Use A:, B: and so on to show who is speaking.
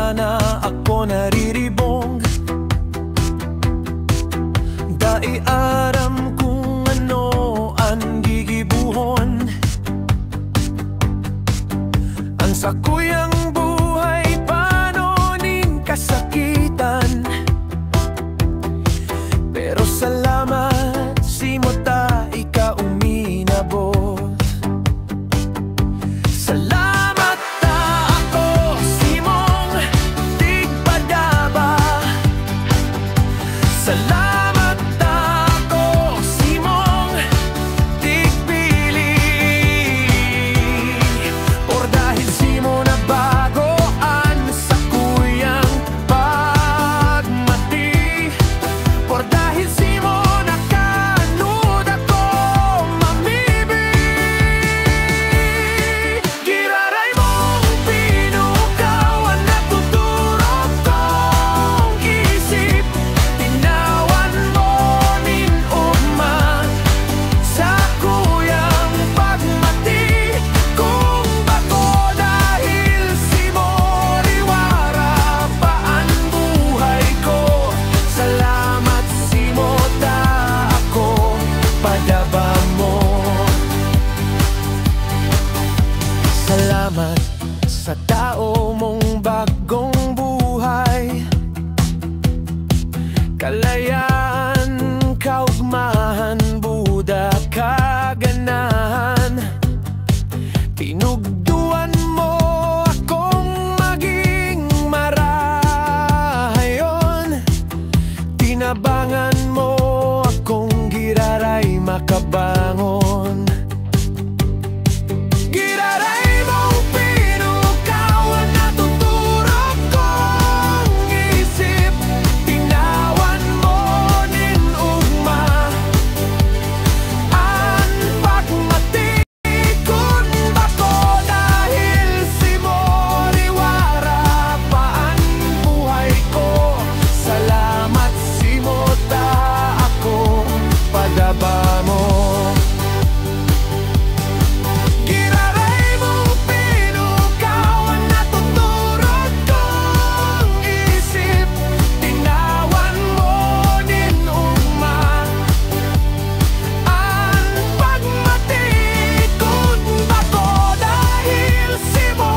A: sana ako nariribong. Dai aram kung ano ang gigibuhon. Ang sakuyang buhay paano ning kasakitan. Pero salamat simota ika uminabot. Salamat ta ako simong tigpadaba. Salamat ta ako simong tigpili. Por dahil simo na bagoan sa kuyang pagmati. Por dahil simo nakanud ako mamibig. Giraray mong pinukawan na tuturog kong isip. Tinawan mo nin ugma sa kuyang pagmati. Kung bako dahil simo riwara pa ang buhay ko. Salamat simo ta ako padaba mo. Salamat sa tao mong bagong buhay. Kalayaan, kaugmahan, buda, kaganahan. Tinugduan mo akong maging marahayon. Tinabangan mo akong giraray makabangon. Giraray mong pinukawan na tuturog kong isip. Tinawan mo nin ugma ang pagmati. Kung bako dahil simo riwara pa ang buhay ko. Salamat simo ta ako padaba mo. Giraray mong pinukawan na tuturog kong isip. Tinawan mo nin ugma ang pagmati. Kung bako dahil simo